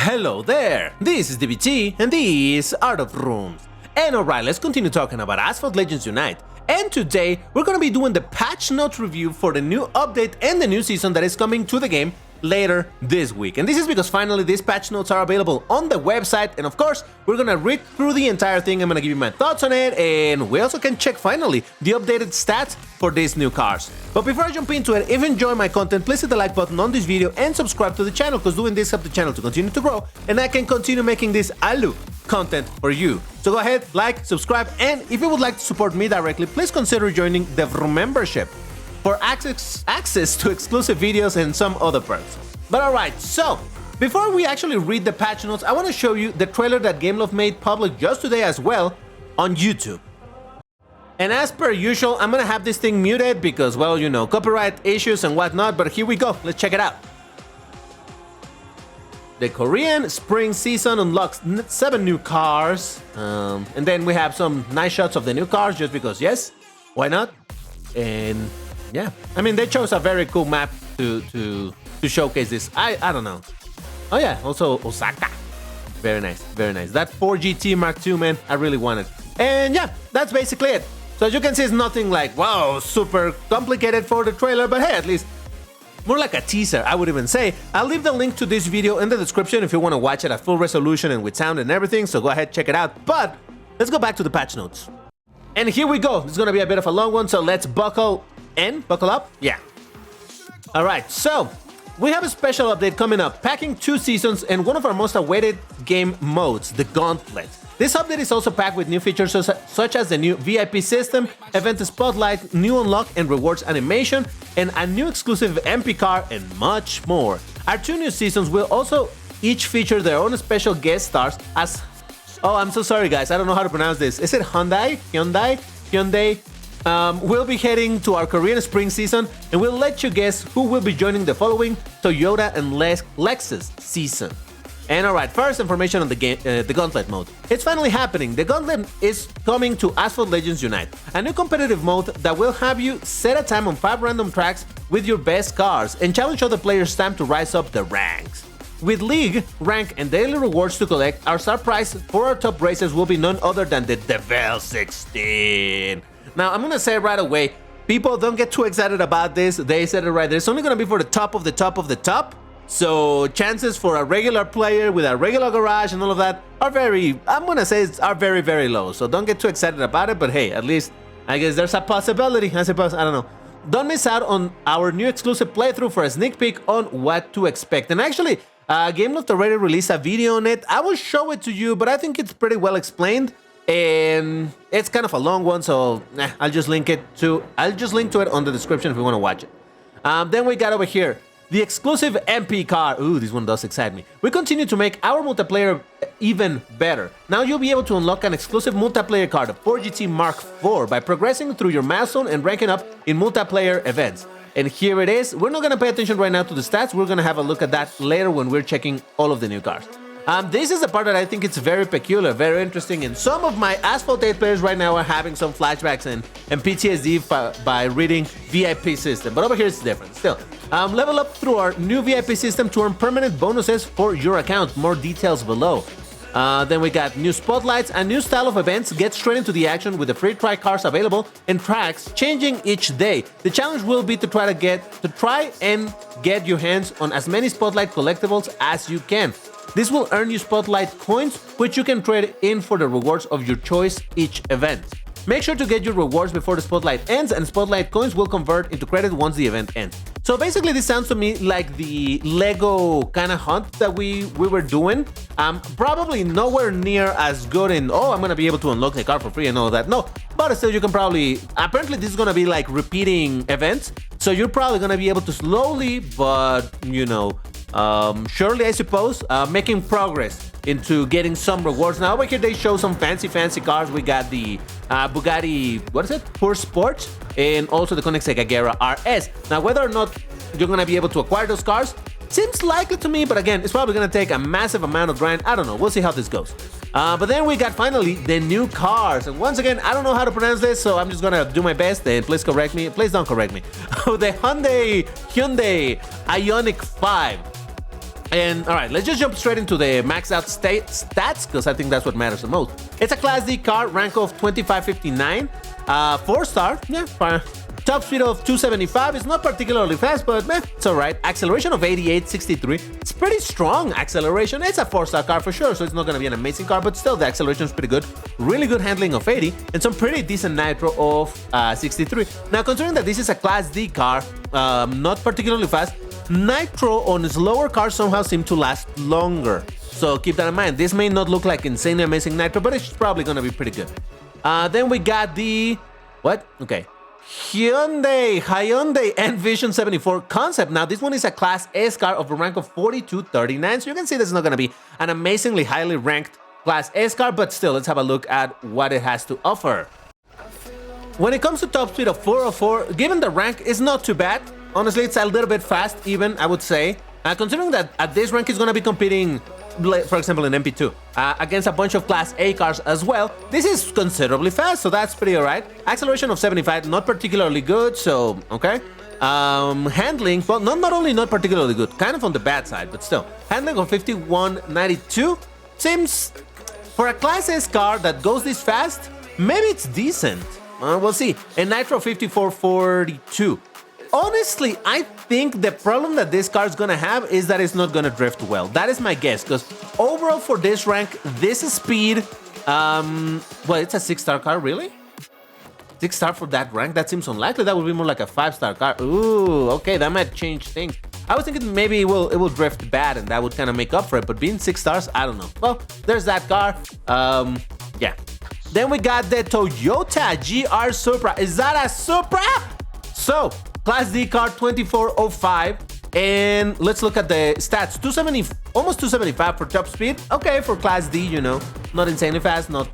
Hello there, this is 𝐍𝐎𝐄𝐒 and this is Art of Rooms. And alright, let's continue talking about Asphalt Legends Unite. And today, we're gonna be doing the patch notes review for the new update and the new season that is coming to the game later this week. And this is because finally these patch notes are available on the website, and of course, we're gonna read through the entire thing. I'm gonna give you my thoughts on it, and we also can check finally the updated stats for these new cars. But before I jump into it, if you enjoy my content, please hit the like button on this video and subscribe to the channel, because doing this helps the channel to continue to grow, and I can continue making this ALU content for you. So go ahead, like, subscribe, and if you would like to support me directly, please consider joining the membership for access to exclusive videos and some other perks. But alright, so before we actually read the patch notes, I want to show you the trailer that 𝐏𝐀𝐓𝐄 made public just today as well on YouTube. And as per usual, I'm gonna have this thing muted because, well, you know, copyright issues and whatnot, but here we go, let's check it out. The Korean spring season unlocks 7 new cars, and then we have some nice shots of the new cars just because, yes, why not? And yeah, I mean, they chose a very cool map to showcase this. I don't know. Oh yeah, also Osaka. Very nice, very nice. That 4GT Mark II, man, I really want it. And yeah, that's basically it. So as you can see, it's nothing like, wow, super complicated for the trailer, but hey, at least more like a teaser, I would even say. I'll leave the link to this video in the description if you want to watch it at full resolution and with sound and everything, so go ahead, check it out. But let's go back to the patch notes. And here we go. It's gonna be a bit of a long one, so let's buckle up. Yeah. All right, so we have a special update coming up, packing 2 seasons and one of our most awaited game modes, the Gauntlet. This update is also packed with new features such as the new VIP system, event spotlight, new unlock and rewards animation, and a new exclusive MP car, and much more. Our 2 new seasons will also each feature their own special guest stars as... Oh, I'm so sorry, guys. I don't know how to pronounce this. Is it Hyundai? We'll be heading to our Korean spring season, and we'll let you guess who will be joining the following Toyota and Lexus season. And alright, first information on the Gauntlet mode. It's finally happening. The Gauntlet is coming to Asphalt Legends Unite, a new competitive mode that will have you set a time on 5 random tracks with your best cars and challenge other players' time to rise up the ranks. With league, rank, and daily rewards to collect, our star prize for our top races will be none other than the Devil 16. Now, I'm gonna say right away, people don't get too excited about this. They said it right there. It's only gonna be for the top of the top of the top. So chances for a regular player with a regular garage and all of that are very, I'm gonna say, are very, very low. So don't get too excited about it. But hey, at least I guess there's a possibility. I suppose, I don't know. Don't miss out on our new exclusive playthrough for a sneak peek on what to expect. And actually, 𝐏𝐀𝐓 already released a video on it. I will show it to you, but I think it's pretty well explained. And it's kind of a long one, so I'll just link to it on the description if you want to watch it. Then we got over here the exclusive MP car. Ooh, this one does excite me. We continue to make our multiplayer even better. Now you'll be able to unlock an exclusive multiplayer car, the 4GT Mark IV, by progressing through your milestone and ranking up in multiplayer events. And here it is. We're not going to pay attention right now to the stats. We're going to have a look at that later when we're checking all of the new cars. This is the part that I think it's very peculiar, very interesting, and some of my Asphalt 8 players right now are having some flashbacks and PTSD by reading VIP system, but over here it's different. Still, level up through our new VIP system to earn permanent bonuses for your account. More details below. Then we got new spotlights, a new style of events. Get straight into the action with the free try cars available and tracks changing each day. The challenge will be to try and get your hands on as many spotlight collectibles as you can. This will earn you spotlight coins, which you can trade in for the rewards of your choice each event. Make sure to get your rewards before the spotlight ends, and spotlight coins will convert into credit once the event ends. So basically, this sounds to me like the Lego kind of hunt that we were doing. Probably nowhere near as good in, oh, I'm gonna be able to unlock the car for free and all that. No, but still you can probably, apparently this is gonna be like repeating events. So you're probably gonna be able to slowly, but you know, surely I suppose, making progress into getting some rewards. Now over here they show some fancy cars. We got the Bugatti, what is it? Pure Sport, and also the Koenigsegg Agera RS. Now whether or not you're gonna be able to acquire those cars seems likely to me, but again, it's probably gonna take a massive amount of grind. I don't know, we'll see how this goes. But then we got finally the new cars, and once again, I don't know how to pronounce this, so I'm just gonna do my best, and please correct me. Please don't correct me. The Hyundai Ioniq 5. And all right, let's just jump straight into the maxed out stats because I think that's what matters the most. It's a Class D car, rank of 2559, 4-star, yeah, fine. Top speed of 275. It's not particularly fast, but meh, it's all right. Acceleration of 8863. It's pretty strong acceleration. It's a 4-star car for sure, so it's not going to be an amazing car, but still the acceleration is pretty good. Really good handling of 80 and some pretty decent nitro of 63. Now, considering that this is a Class D car, not particularly fast, nitro on slower cars somehow seem to last longer. So keep that in mind. This may not look like insanely amazing nitro, but it's probably going to be pretty good. Then we got the... What? Okay. Hyundai Envision 74 concept. Now, this one is a Class S car of a rank of 4239. So you can see this is not going to be an amazingly highly ranked Class S car, but still, let's have a look at what it has to offer. When it comes to top speed of 404, given the rank, it's not too bad. Honestly, it's a little bit fast, even, I would say. Considering that at this rank, it's going to be competing, for example, in MP2, against a bunch of Class A cars as well. This is considerably fast, so that's pretty alright. Acceleration of 75, not particularly good, so okay. Handling, well, not only not particularly good, kind of on the bad side, but still. Handling of 5192 seems, for a Class S car that goes this fast, maybe it's decent. We'll see. And Nitro 5442. Honestly, I think the problem that this car is gonna have is that it's not gonna drift well. That is my guess, because overall for this rank, this speed, well, it's a 6-star car, really? 6-star for that rank? That seems unlikely. That would be more like a 5-star car. Ooh, okay, that might change things. I was thinking maybe it will drift bad and that would kind of make up for it, but being 6 stars, I don't know. Well, there's that car. Yeah. Then we got the Toyota GR Supra. Is that a Supra? So, Class D car 2405, and let's look at the stats. 270, almost 275 for top speed. Okay, for Class D, you know, not insanely fast, not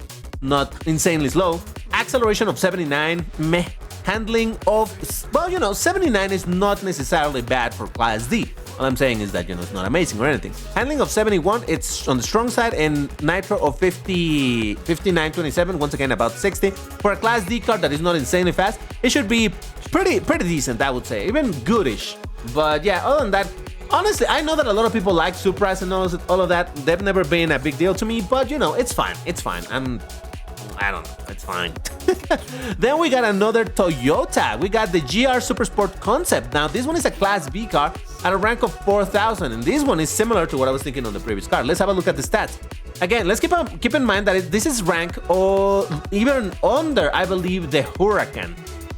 insanely slow. Acceleration of 79, meh. Handling of, well, you know, 79 is not necessarily bad for Class D. All I'm saying is that, you know, it's not amazing or anything. Handling of 71, it's on the strong side, and nitro of 5927, once again about 60. For a Class D car that is not insanely fast, it should be pretty decent, I would say, even goodish. But yeah, other than that, honestly, I know that a lot of people like Supras and all of that. They've never been a big deal to me, but you know, it's fine. It's fine. I don't know, it's fine. Then we got another Toyota. We got the GR Supersport Concept. Now, this one is a Class B car at a rank of 4,000, and this one is similar to what I was thinking on the previous car. Let's have a look at the stats. Again, let's keep in mind that this is rank or even under, I believe, the Huracan.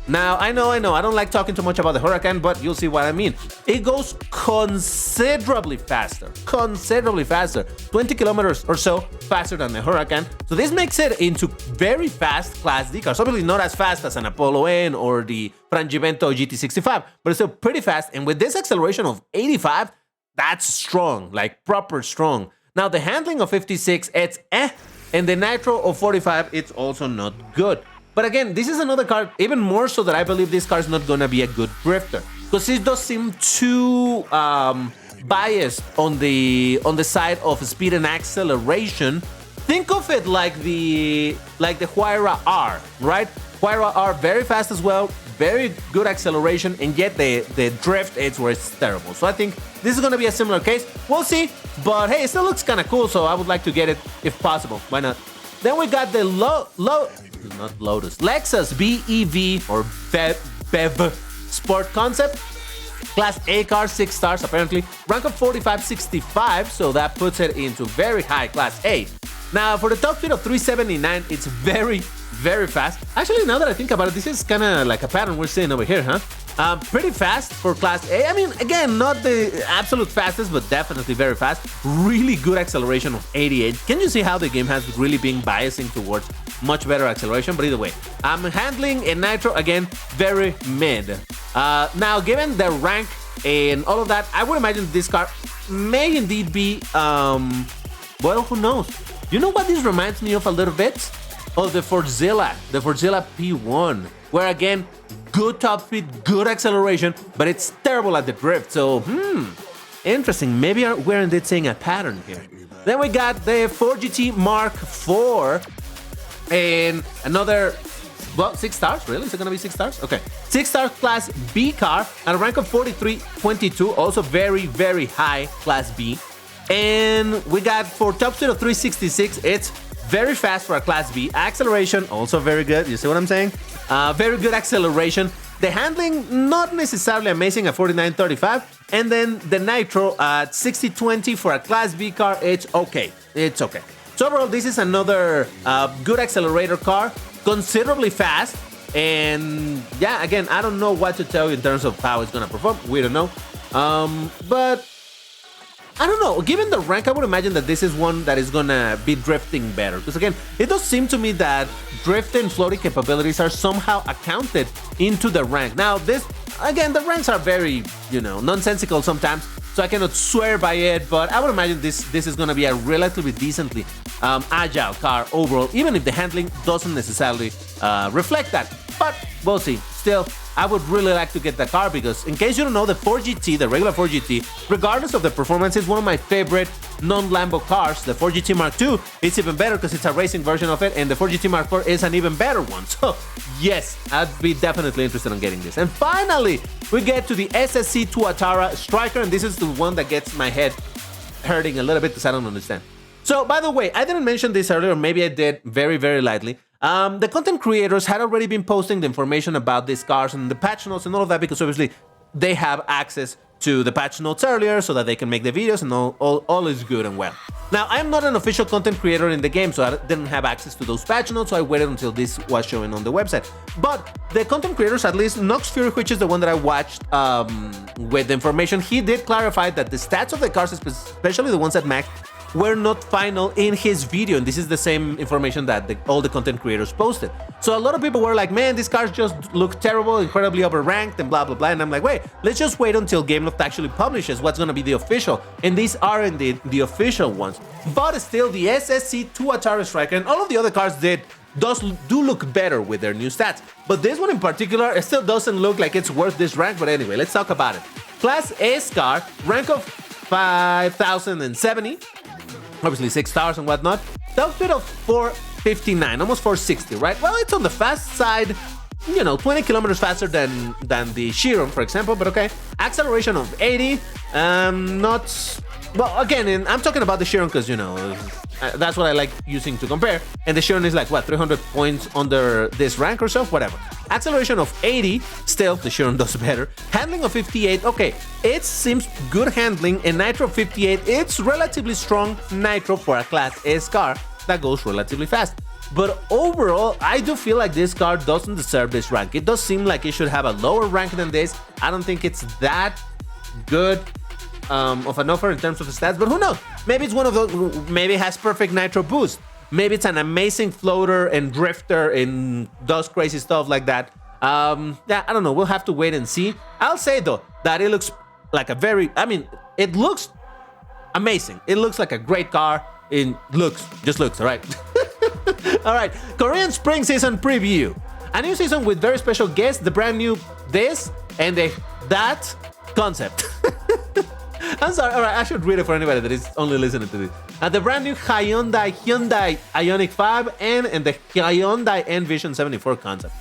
Now, I know, I don't like talking too much about the Huracan, but you'll see what I mean. It goes considerably faster, 20 kilometers or so faster than the Huracan. So this makes it into very fast Class D cars. Obviously not as fast as an Apollo N or the Frangivento GT65, but it's still pretty fast. And with this acceleration of 85, that's strong, like proper strong. Now, the handling of 56, it's and the nitro of 45, it's also not good. But again, this is another car, even more so that I believe this car is not going to be a good drifter, because it does seem too biased on the side of speed and acceleration. Think of it like the Huayra R, right? Huayra R, very fast as well, very good acceleration, and yet the drift is where it's terrible. So I think this is going to be a similar case. We'll see, but hey, it still looks kind of cool, so I would like to get it if possible. Why not? Then we got the Lexus BEV or BEV Sport Concept. Class A car, 6 stars apparently. Rank of 4565, so that puts it into very high Class A. Now, for the top speed of 379, it's very fast. Actually, now that I think about it, this is kind of like a pattern we're seeing over here, huh? Pretty fast for Class A. I mean, again, not the absolute fastest, but definitely very fast. Really good acceleration of 88. Can you see how the game has really been biasing towards much better acceleration? But either way, handling in nitro, again, very mid. Now, given the rank and all of that, I would imagine this car may indeed be, well, who knows? You know what this reminds me of a little bit? Of the Forzilla P1, where again, good top speed, good acceleration, but it's terrible at the drift. So, interesting. Maybe we're indeed seeing a pattern here. Then we got the 4GT Mark IV and another, well, 6 stars. Really? Is it going to be 6 stars? Okay. 6-star Class B car at a rank of 4322. Also very high Class B. And we got for top speed of 366, it's very fast for a Class B. Acceleration, also very good. You see what I'm saying? Very good acceleration. The handling, not necessarily amazing at 4935. And then the nitro at 6020 for a Class B car, it's okay. It's okay. So overall, this is another good accelerator car, considerably fast. And yeah, again, I don't know what to tell you in terms of how it's going to perform. We don't know. But I don't know. Given the rank, I would imagine that this is one that is gonna be drifting better. Because again, it does seem to me that drift and floating capabilities are somehow accounted into the rank. Now, this, again, the ranks are very, nonsensical sometimes, so I cannot swear by it, but I would imagine this is gonna be a relatively decently agile car overall, even if the handling doesn't necessarily reflect that. But we'll see. Still, I would really like to get the car because, in case you don't know, the 4GT, the regular 4GT, regardless of the performance, is one of my favorite non-Lambo cars. The 4GT Mark II, it's even better because it's a racing version of it, and the 4GT Mark IV is an even better one. So, yes, I'd be definitely interested in getting this. And finally, we get to the SSC Tuatara Striker, and this is the one that gets my head hurting a little bit because I don't understand. So, by the way, I didn't mention this earlier, or maybe I did very, very lightly. The content creators had already been posting the information about these cars and the patch notes and all of that because obviously they have access to the patch notes earlier so that they can make the videos and all is good and well. Now, I am not an official content creator in the game, so I didn't have access to those patch notes, so I waited until this was showing on the website. But the content creators, at least Nox Fury, which is the one that I watched with the information, he did clarify that the stats of the cars, especially the ones at Max, were not final in his video, and this is the same information that all the content creators posted. So a lot of people were like, man, these cars just look terrible, incredibly overranked, and blah, blah, blah. And I'm like, wait, let's just wait until Gauntlet actually publishes what's going to be the official. And these are indeed the official ones. But still, the SSC Tuatara Striker and all of the other cars do look better with their new stats. But this one in particular, it still doesn't look like it's worth this rank. But anyway, let's talk about it. Class S car, rank of 5,070. Obviously 6 stars and whatnot. Top speed of 459, almost 460, right? Well, it's on the fast side, 20 kilometers faster than the Chiron, for example, but okay. Acceleration of 80, not... Well, again, and I'm talking about the Chiron because, that's what I like using to compare. And the Chiron is like, what, 300 points under this rank or so? Whatever. Acceleration of 80, still, the Chiron does better. Handling of 58, okay, it seems good handling. And Nitro 58, it's relatively strong Nitro for a Class S car that goes relatively fast. But overall, I do feel like this car doesn't deserve this rank. It does seem like it should have a lower rank than this. I don't think it's that good of an offer in terms of stats, but who knows? Maybe it's one of those, maybe it has perfect nitro boost. Maybe it's an amazing floater and drifter and does crazy stuff like that. Yeah, I don't know. We'll have to wait and see. I'll say though that it looks like it looks amazing. It looks like a great car. It just looks, all right. All right, Korean Spring Season Preview. A new season with very special guests, the brand new this and that concept. I'm sorry, all right, I should read it for anybody that is only listening to this. The brand new Hyundai Ioniq 5 and the Hyundai Envision 74 concept.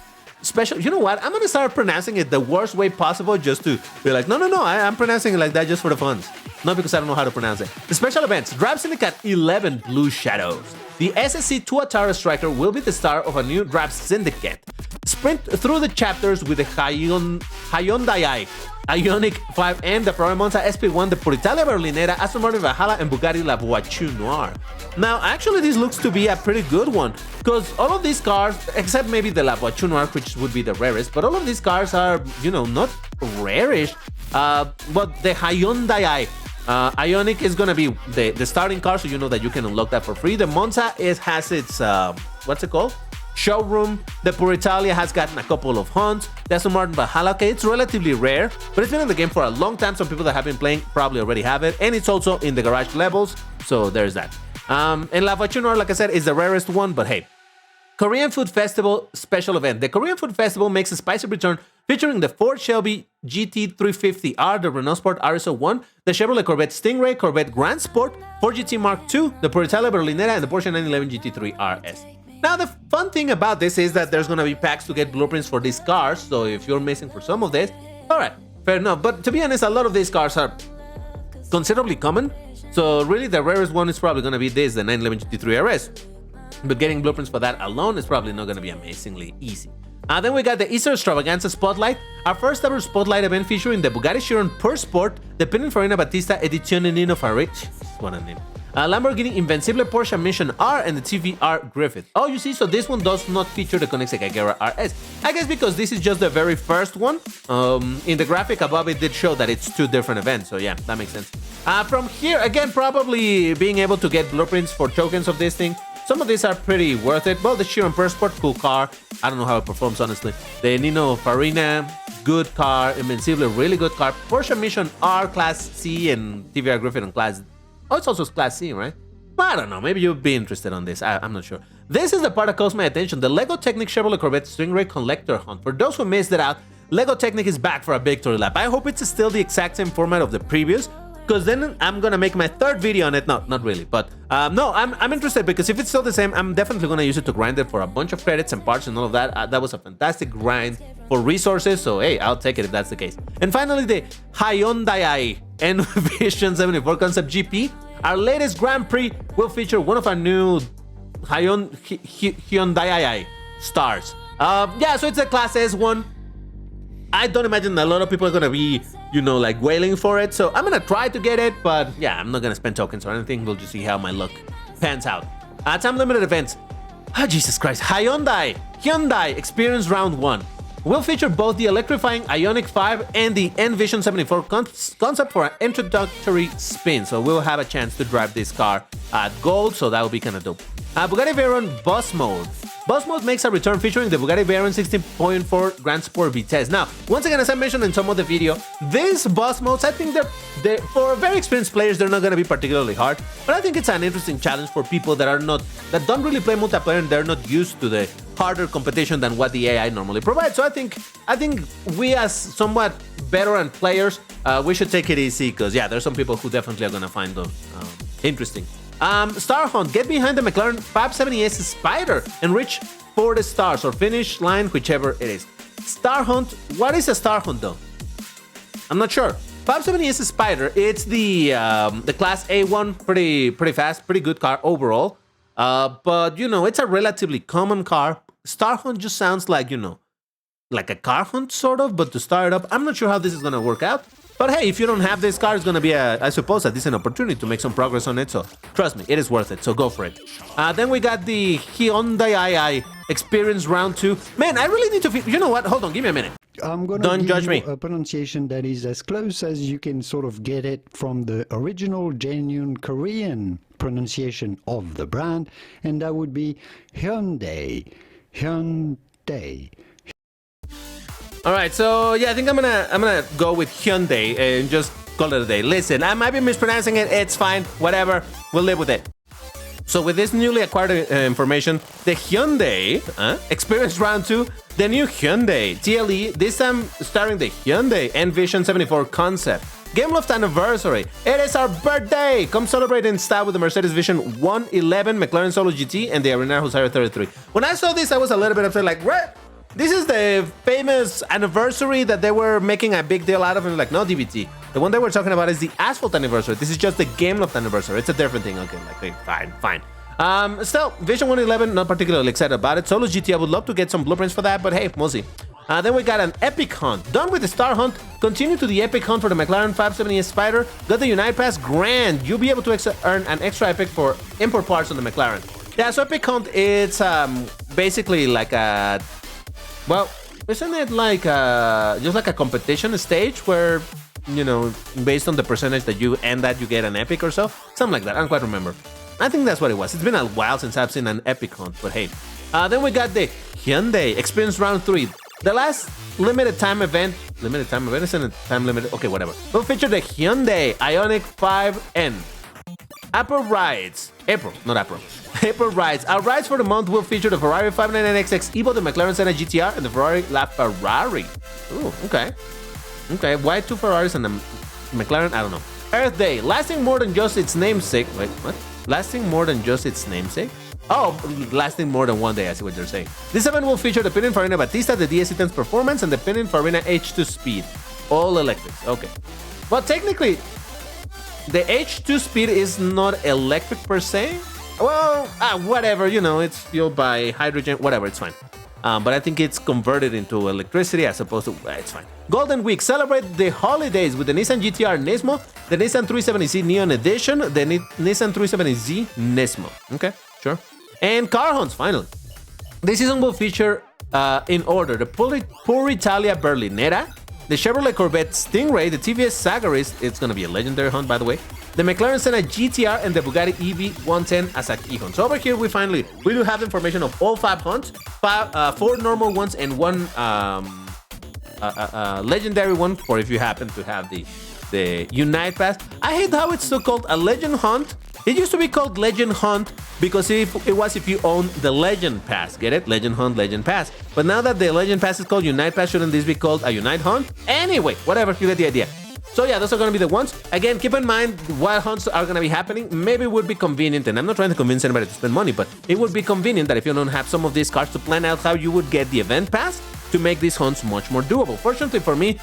Special, you know what? I'm gonna start pronouncing it the worst way possible just to be like, no, I'm pronouncing it like that just for the fun. Not because I don't know how to pronounce it. The special events, Drive Syndicate 11 Blue Shadows. The SSC Tuatara Striker will be the star of a new Drive Syndicate. Sprint through the chapters with the Hyundai Ioniq 5 and the Ferrari Monza SP1, the Poritalia Berlinera, Aston Martin Valhalla, and Bugatti La Voiture Noire. Now, actually, this looks to be a pretty good one, because all of these cars, except maybe the La Voiture Noire, which would be the rarest, but all of these cars are, not rarish. But the Hyundai Ioniq is going to be the starting car, so you know that you can unlock that for free. The Monza has its, what's it called? Showroom. The Poritalia has gotten a couple of hunts. The Aston Martin Valhalla, okay, it's relatively rare, but it's been in the game for a long time. Some people that have been playing probably already have it, and it's also in the garage levels, so there's that. And La Voiture Noire, like I said, is the rarest one, but hey. Korean Food Festival special event. The Korean Food Festival makes a spicy return featuring the Ford Shelby GT350R, the Renault Sport RS01, the Chevrolet Corvette Stingray, Corvette Grand Sport, Ford GT Mark II, the Poritalia Berlinera, and the Porsche 911 GT3 RS. Now, the fun thing about this is that there's going to be packs to get blueprints for these cars, so if you're missing for some of this, alright, fair enough. But to be honest, a lot of these cars are considerably common, So really the rarest one is probably going to be this, the 911 GT3 RS. But getting blueprints for that alone is probably not going to be amazingly easy. Then we got the Easter Extravaganza Spotlight, our first ever Spotlight event featuring the Bugatti Chiron Per Sport, the Pininfarina Battista Edizione Nino Farich, what a name, Lamborghini Invencible Porsche Mission R, and the TVR Griffith. Oh, you see, so this one does not feature the Koenigsegg Agera RS. I guess because this is just the very first one. In the graphic above it did show that it's two different events, so yeah, that makes sense. From here, again, probably being able to get blueprints for tokens of this thing. Some of these are pretty worth it. Well, the Chiron Per Sport, cool car. I don't know how it performs, honestly. The Nino Farina, good car. Invincible, really good car. Porsche Mission R, Class C, and TVR Griffith on Class... Oh, it's also Class C, right? Well, I don't know. Maybe you'd be interested on this. I'm not sure. This is the part that calls my attention. The LEGO Technic Chevrolet Corvette Stingray Collector Hunt. For those who missed it out, LEGO Technic is back for a victory lap. I hope it's still the exact same format of the previous, because then I'm gonna make my third video on it. No, not really, but no, I'm interested, because if it's still the same, I'm definitely gonna use it to grind it for a bunch of credits and parts and all of that. That was a fantastic grind for resources, so hey, I'll take it if that's the case. And finally, the Hyundai Envision 74 Concept GP. Our latest Grand Prix will feature one of our new Hyundai stars. Yeah, so it's a Class S one. I don't imagine a lot of people are gonna be, you know, like wailing for it. So I'm gonna try to get it, but yeah, I'm not gonna spend tokens or anything. We'll just see how my luck pans out. Time limited events. Oh, Jesus Christ. Hyundai Experience Round 1 will feature both the electrifying Ioniq 5 and the Envision 74 concept for an introductory spin. So we'll have a chance to drive this car at gold, so that will be kind of dope. Bugatti Veyron Boss Mode. Boss Mode makes a return featuring the Bugatti Veyron 16.4 Grand Sport Vitesse. Now, once again, as I mentioned in some of the video, these Boss Modes, I think they're for very experienced players, they're not going to be particularly hard, but I think it's an interesting challenge for people that don't really play multiplayer and they're not used to the harder competition than what the AI normally provides. So I think we as somewhat veteran players, we should take it easy, because yeah, there's some people who definitely are going to find those interesting. Star Hunt, get behind the McLaren 570S Spider and reach for the stars or finish line, whichever it is. Star Hunt, what is a Star Hunt though? I'm not sure. 570S Spider, it's the Class A one, pretty fast, pretty good car overall. But you know, it's a relatively common car. Star Hunt just sounds like, you know, like a car hunt sort of, but to start it up, I'm not sure how this is gonna work out. But hey, if you don't have this car, it's gonna be, I suppose, a decent opportunity to make some progress on it. So trust me, it is worth it. So go for it. Then we got the Hyundai Experience Round 2. Man, I really need to. You know what? Hold on, give me a minute. I'm gonna don't give judge you me. A pronunciation that is as close as you can sort of get it from the original, genuine Korean pronunciation of the brand, and that would be Hyundai. Hyundai. All right, so yeah, I think I'm gonna go with Hyundai and just call it a day. Listen, I might be mispronouncing it. It's fine, whatever. We'll live with it. So with this newly acquired information, the Hyundai Experience Round 2, the new Hyundai TLE, this time starring the Hyundai Envision 74 concept. Game Loft anniversary. It is our birthday. Come celebrate in style with the Mercedes Vision 111, McLaren Solo GT, and the Arenaro Husario 33. When I saw this, I was a little bit upset, like, what? This is the famous anniversary that they were making a big deal out of, and like, no, DVT. The one they were talking about is the Asphalt anniversary. This is just the Game Loft anniversary. It's a different thing. Okay, like, okay, fine. Still, Vision 111, not particularly excited about it. Solo GT, I would love to get some blueprints for that, but hey, we'll see. Then we got an Epic Hunt. Done with the Star Hunt. Continue to the Epic Hunt for the McLaren 570S Spider. Got the Unite Pass Grand. You'll be able to earn an extra Epic for import parts on the McLaren. Yeah, so Epic Hunt, it's basically like a... Well, isn't it like just like a competition stage where, you know, based on the percentage that you end that, you get an Epic or so? Something like that. I don't quite remember. I think that's what it was. It's been a while since I've seen an Epic Hunt, but hey. Then we got the Hyundai Experience Round 3. The last limited time event, isn't it time limited? Okay, whatever. Will feature the Hyundai Ioniq 5N. April rides. April rides. Our rides for the month will feature the Ferrari 599XX Evo, the McLaren Senna GTR, and the Ferrari LaFerrari. Ooh, okay. Okay, why two Ferraris and a McLaren? I don't know. Earth Day, lasting more than just its namesake. Wait, what? Lasting more than just its namesake? Oh, lasting more than one day, I see what you're saying. This event will feature the Pininfarina Battista, the DSC10's Performance, and the Pininfarina H2 Speed. All electrics, okay. Well, technically, the H2 speed is not electric per se. Well, whatever, you know, it's fueled by hydrogen, whatever, it's fine. But I think it's converted into electricity as opposed to, it's fine. Golden Week, celebrate the holidays with the Nissan GT-R Nismo, the Nissan 370Z Neon Edition, the Nissan 370Z Nismo. Okay, sure. And car hunts, finally. This season will feature, in order, the Pure Italia Berlinetta, the Chevrolet Corvette Stingray, the TVS Sagaris, it's going to be a legendary hunt, by the way, the McLaren Senna GTR, and the Bugatti EV110 as a key hunt. So over here, we do have information of all 5 hunts, 4 normal ones, and 1 legendary one for if you happen to have the Unite Pass. I hate how it's so called a Legend Hunt. It used to be called Legend Hunt because it was if you own the Legend Pass. Get it? Legend Hunt, Legend Pass. But now that the Legend Pass is called Unite Pass, shouldn't this be called a Unite Hunt? Anyway, whatever, you get the idea. So yeah, those are going to be the ones. Again, keep in mind what hunts are going to be happening. Maybe it would be convenient, and I'm not trying to convince anybody to spend money, but it would be convenient that if you don't have some of these cards to plan out how you would get the event pass to make these hunts much more doable. Fortunately for me,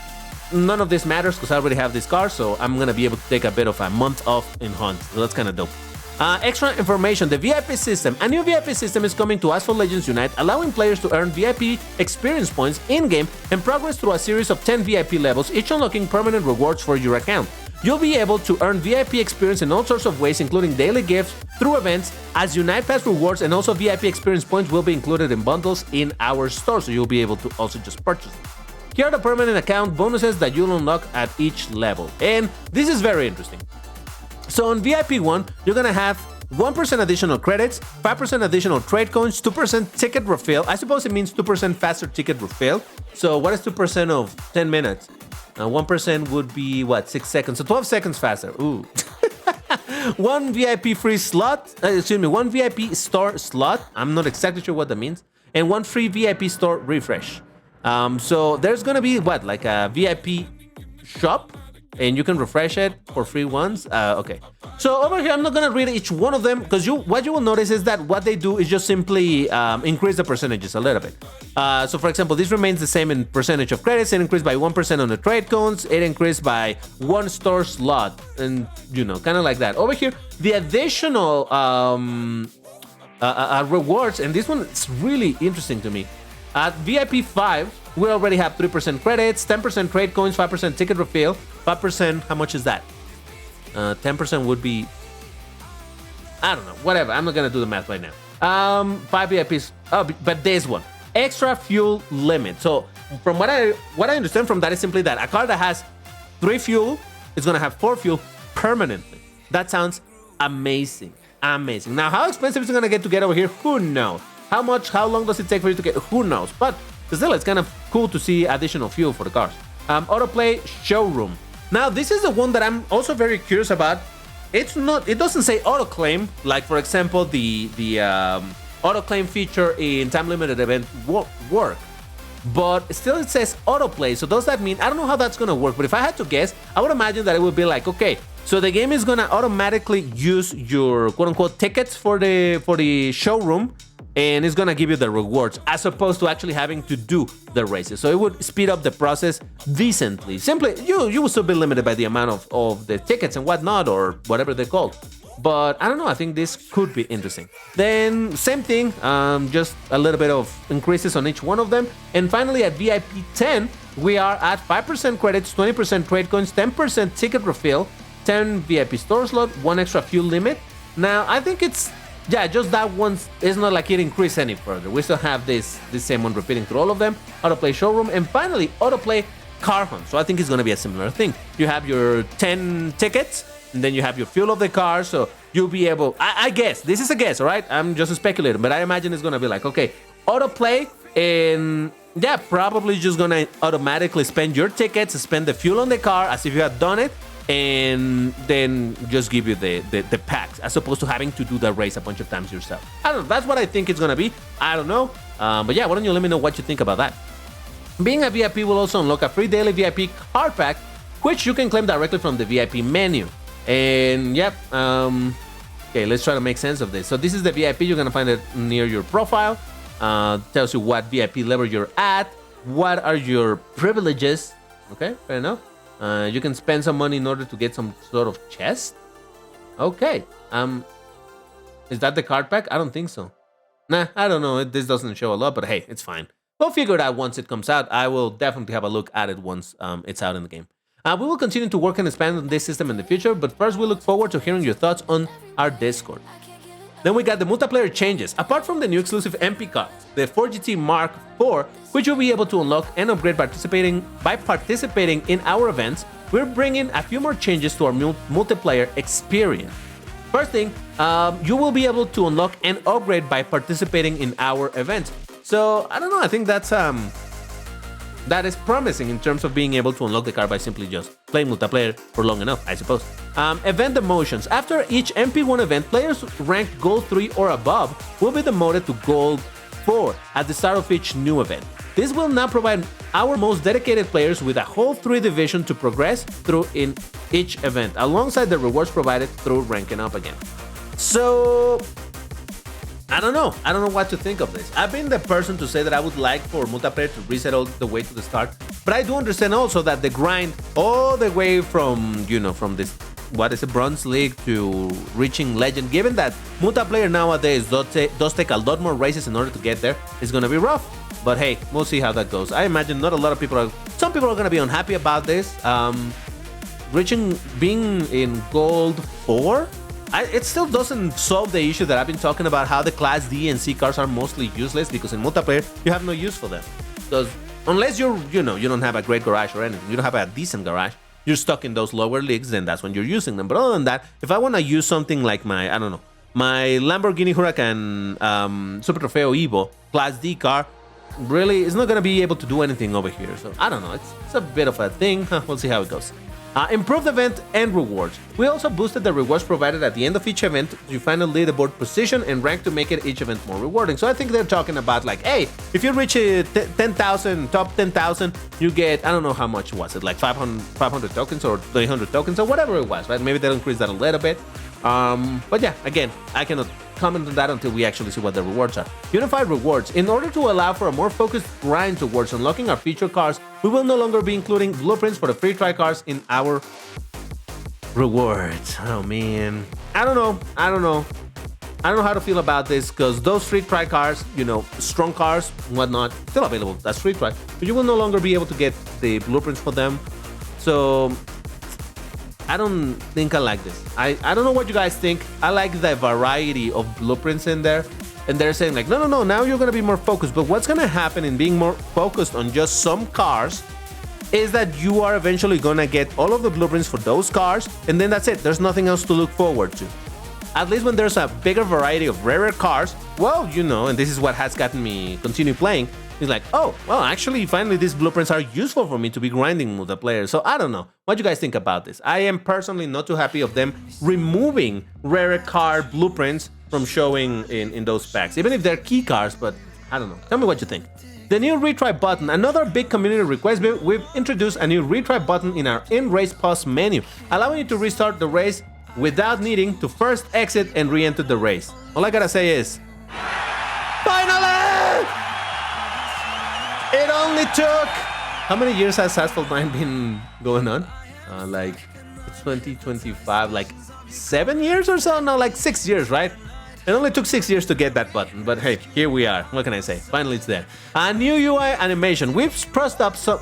none of this matters because I already have this card, so I'm going to be able to take a bit of a month off in hunts. So that's kind of dope. Extra information, the VIP system. A new VIP system is coming to Asphalt Legends Unite, allowing players to earn VIP experience points in-game and progress through a series of 10 VIP levels, each unlocking permanent rewards for your account. You'll be able to earn VIP experience in all sorts of ways, including daily gifts, through events, as Unite Pass rewards, and also VIP experience points will be included in bundles in our store, so you'll be able to also just purchase them. Here are the permanent account bonuses that you'll unlock at each level, and this is very interesting. So on VIP 1, you're gonna have 1% additional credits, 5% additional trade coins, 2% ticket refill. I suppose it means 2% faster ticket refill. So what is 2% of 10 minutes? 1% would be what, 6 seconds? So 12 seconds faster. Ooh. 1 VIP free slot, one VIP store slot. I'm not exactly sure what that means. And 1 free VIP store refresh. So there's gonna be what, like a VIP shop, and you can refresh it for free once. Okay. So over here, I'm not gonna read each one of them because what you will notice is that what they do is just simply increase the percentages a little bit. So for example, this remains the same in percentage of credits. It increased by 1% on the trade cones. It increased by 1 store slot, and you know, kind of like that. Over here, the additional rewards, and this one is really interesting to me. At VIP 5, we already have 3% credits, 10% trade coins, 5% ticket refill, 5%, how much is that? 10% would be, I don't know, whatever. I'm not gonna do the math right now. 5 VIPs, but this one, extra fuel limit. So from what I understand from that is simply that a car that has 3 fuel is gonna have 4 fuel permanently. That sounds amazing, amazing. Now, how expensive is it gonna get to get over here? Who knows? How long does it take for you to get? Who knows? But still, it's kind of cool to see additional fuel for the cars. Autoplay showroom. Now, this is the one that I'm also very curious about. It doesn't say auto claim, like for example, the auto claim feature in time limited event work. But still it says autoplay. So does that mean, I don't know how that's gonna work, but if I had to guess, I would imagine that it would be like, okay, so the game is gonna automatically use your quote unquote tickets for the showroom, and it's gonna give you the rewards as opposed to actually having to do the races. So it would speed up the process decently. Simply, you will still be limited by the amount of the tickets and whatnot, or whatever they're called. But I don't know, I think this could be interesting. Then same thing, just a little bit of increases on each one of them. And finally at VIP 10, we are at 5% credits, 20% trade coins, 10% ticket refill, 10 VIP store slot, 1 extra fuel limit. Now I think it's, yeah, just that one is not like it increased any further. We still have this same one repeating through all of them. Autoplay showroom, and finally autoplay car hunt. So I think it's going to be a similar thing. You have your 10 tickets, and then you have your fuel of the car. So you'll be able, I guess, this is a guess, all right? I'm just speculating, but I imagine it's going to be like, okay, autoplay, and yeah, probably just going to automatically spend your tickets, spend the fuel on the car as if you had done it, and then just give you the packs as opposed to having to do the race a bunch of times yourself. I don't know, that's what I think it's gonna be. I don't know, but yeah, why don't you let me know what you think about that. Being a VIP will also unlock a free daily VIP card pack, which you can claim directly from the VIP menu. And yep, okay, let's try to make sense of this. So this is the VIP. You're gonna find it near your profile. Tells you what VIP level you're at, what are your privileges. Okay, fair enough. You can spend some money in order to get some sort of chest. Okay. Is that the card pack? I don't think so. Nah, I don't know. This doesn't show a lot, but hey, it's fine. We'll figure it out once it comes out. I will definitely have a look at it once it's out in the game. We will continue to work and expand on this system in the future, but first we look forward to hearing your thoughts on our Discord. Then we got the multiplayer changes. Apart from the new exclusive MP cards, the 4GT Mark IV, which you'll be able to unlock and upgrade by participating in our events, we're bringing a few more changes to our multiplayer experience. First thing, you will be able to unlock and upgrade by participating in our events. So, I don't know, I think that is promising in terms of being able to unlock the card by simply just playing multiplayer for long enough, I suppose. Event demotions. After each MP1 event, players ranked Gold 3 or above will be demoted to Gold 4 at the start of each new event. This will now provide our most dedicated players with a whole 3 division to progress through in each event, alongside the rewards provided through ranking up again. So, I don't know what to think of this. I've been the person to say that I would like for multiplayer to reset all the way to the start, but I do understand also that the grind all the way from, from this, Bronze League to reaching Legend, given that multiplayer nowadays does take a lot more races in order to get there, is gonna be rough. But hey, we'll see how that goes. I imagine not a lot of people some people are gonna be unhappy about this. Being in Gold 4, it still doesn't solve the issue that I've been talking about, how the Class D and C cars are mostly useless because in multiplayer you have no use for them. Because unless you don't have a great garage or anything, you don't have a decent garage, you're stuck in those lower leagues, then that's when you're using them. But other than that, if I want to use something like my Lamborghini Huracan Super Trofeo Evo Class D car, really, it's not going to be able to do anything over here. So I don't know, it's a bit of a thing. We'll see how it goes. Improved event and rewards. We also boosted the rewards provided at the end of each event to find a leaderboard position and rank to make it each event more rewarding. So I think they're talking about like, hey, if you reach 10,000, top 10,000, you get, I don't know how much was it, like 500 tokens or 300 tokens or whatever it was, right? Maybe they'll increase that a little bit. But yeah, again, I cannot comment on that until we actually see what the rewards are. Unified rewards. In order to allow for a more focused grind towards unlocking our feature cars, we will no longer be including blueprints for the free try cars in our rewards. Oh man, I don't know how to feel about this, because those free try cars, strong cars, whatnot, still available. That's free try, but you will no longer be able to get the blueprints for them. So I don't think I like this. I don't know what you guys think. I like the variety of blueprints in there. And they're saying like, no, now you're going to be more focused. But what's going to happen in being more focused on just some cars is that you are eventually going to get all of the blueprints for those cars. And then that's it. There's nothing else to look forward to. At least when there's a bigger variety of rarer cars, well, and this is what has gotten me continue playing. It's like, oh, well, actually, finally, these blueprints are useful for me to be grinding multiplayer. So I don't know. What do you guys think about this? I am personally not too happy of them removing rare car blueprints from showing in those packs, even if they're key cars, but I don't know. Tell me what you think. The new retry button, another big community request. We've introduced a new retry button in our in-race pause menu, allowing you to restart the race without needing to first exit and re-enter the race. All I gotta say is, finally! It only took... How many years has Asphalt 9 been going on? Like, it's 2025, like 7 years or so? No, like 6 years, right? It only took 6 years to get that button, but hey, here we are. What can I say? Finally, it's there. A new UI animation. We've spruced up some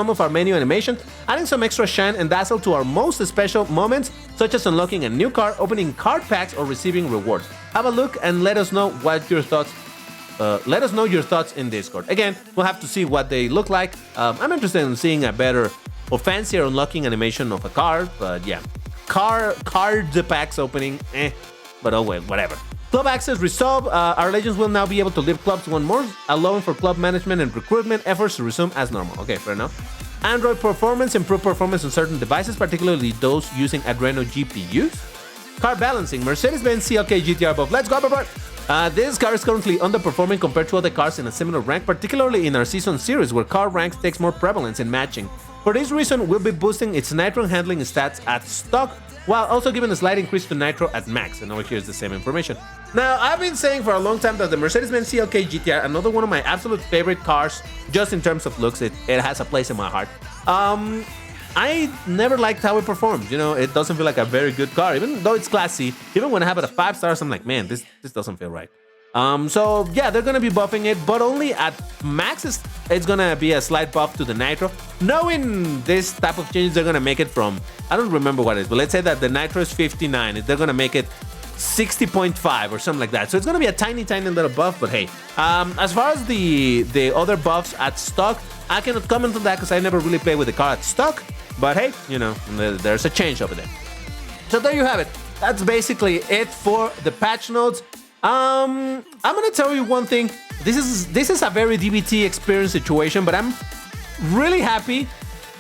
of our menu animation, adding some extra shine and dazzle to our most special moments, such as unlocking a new car, opening card packs, or receiving rewards. Have a look and let us know what your thoughts. Let us know your thoughts in Discord. Again, we'll have to see what they look like. I'm interested in seeing a better or fancier unlocking animation of a car, but yeah. Card packs opening, but oh well, whatever. Club access resolved. Our legends will now be able to leave clubs one more, allowing for club management and recruitment efforts to resume as normal. Okay, fair enough. Android performance, improved performance on certain devices, particularly those using Adreno GPUs. Car balancing, Mercedes-Benz CLK GTR above. Let's go, bro. This car is currently underperforming compared to other cars in a similar rank, particularly in our season series where car ranks takes more prevalence in matching. For this reason, we'll be boosting its nitro handling stats at stock, while also giving a slight increase to nitro at max. And over here is the same information. Now, I've been saying for a long time that the Mercedes-Benz CLK GTR, another one of my absolute favorite cars, just in terms of looks, it has a place in my heart. I never liked how it performs. You know, it doesn't feel like a very good car, even though it's classy. Even when I have it at 5 stars, I'm like, man, this doesn't feel right. So yeah, they're gonna be buffing it, but only at max. It's gonna be a slight buff to the nitro. Knowing this type of changes, they're gonna make it from, I don't remember what it is, but let's say that the nitro is 59. They're gonna make it 60.5 or something like that. So it's gonna be a tiny little buff. But hey, as far as the other buffs at stock, I cannot comment on that because I never really played with the car at stock. But hey, you know, there's a change over there. So there you have it. That's basically it for the patch notes. I'm gonna tell you one thing. This is a very DBT experience situation, but I'm really happy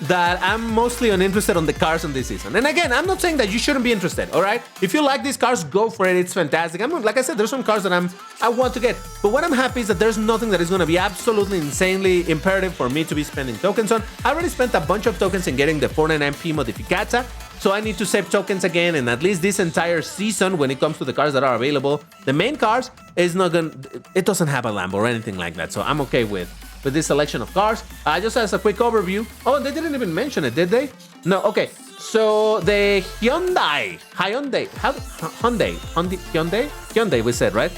that I'm mostly uninterested on the cars on this season. And again, I'm not saying that you shouldn't be interested, all right? If you like these cars, go for it. It's fantastic. Like I said, there's some cars that I want to get. But what I'm happy is that there's nothing that is going to be absolutely insanely imperative for me to be spending tokens on. I already spent a bunch of tokens in getting the 499p modificata. So I need to save tokens again, and at least this entire season, when it comes to the cars that are available, the main cars is not gonna. It doesn't have a Lambo or anything like that, so I'm okay with this selection of cars. Just as a quick overview. Oh, they didn't even mention it, did they? No. Okay. So the Hyundai, we said, right?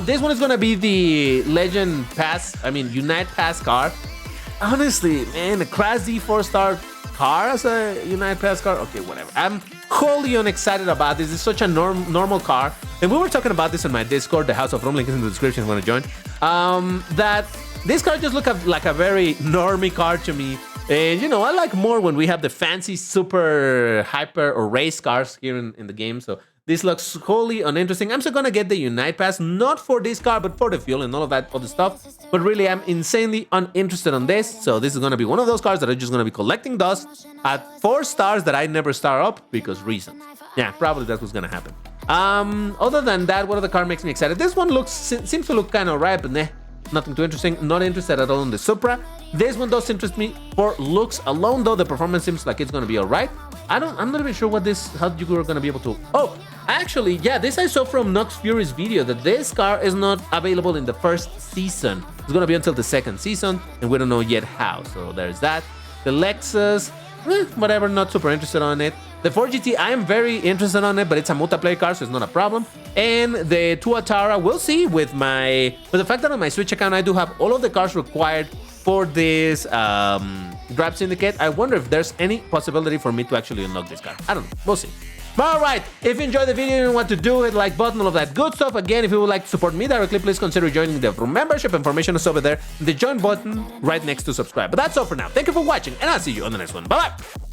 This one is gonna be the Legend Pass. I mean, Unite Pass car. Honestly, man, a Crash D 4-star car as a Unite Pass car. Okay, whatever. I'm wholly unexcited about this. It's such a normal car, and we were talking about this on my Discord, the House of Rome, link is in the description if you want to join. That this car just looks like a very normie car to me. And you know, I like more when we have the fancy, super hyper or race cars here in the game. So this looks wholly uninteresting. I'm still gonna get the Unite Pass, not for this car, but for the fuel and all of that other stuff. But really, I'm insanely uninterested on this. So this is gonna be one of those cars that are just gonna be collecting dust at 4 stars that I never star up because reasons. Yeah, probably that's what's gonna happen. Other than that, what other car makes me excited? This one seems to look kind of right, but nah, nothing too interesting. Not interested at all in the Supra. This one does interest me for looks alone, though. The performance seems like it's gonna be all right. I'm not even sure how you are gonna be able to. Oh, actually, yeah, this I saw from Nox Fury's video that this car is not available in the first season. It's gonna be until the second season, and we don't know yet how. So there's that. The Lexus, whatever, not super interested on it. The 4GT, I am very interested on it, but it's a multiplayer car, so it's not a problem. And the Tuatara, we'll see with the fact that on my Switch account I do have all of the cars required for this Drive Syndicate. I wonder if there's any possibility for me to actually unlock this car. I don't know. We'll see. Alright, if you enjoyed the video and want to do it, like button, all of that good stuff. Again, if you would like to support me directly, please consider joining the membership. Information is over there. The join button right next to subscribe. But that's all for now. Thank you for watching, and I'll see you on the next one. Bye-bye!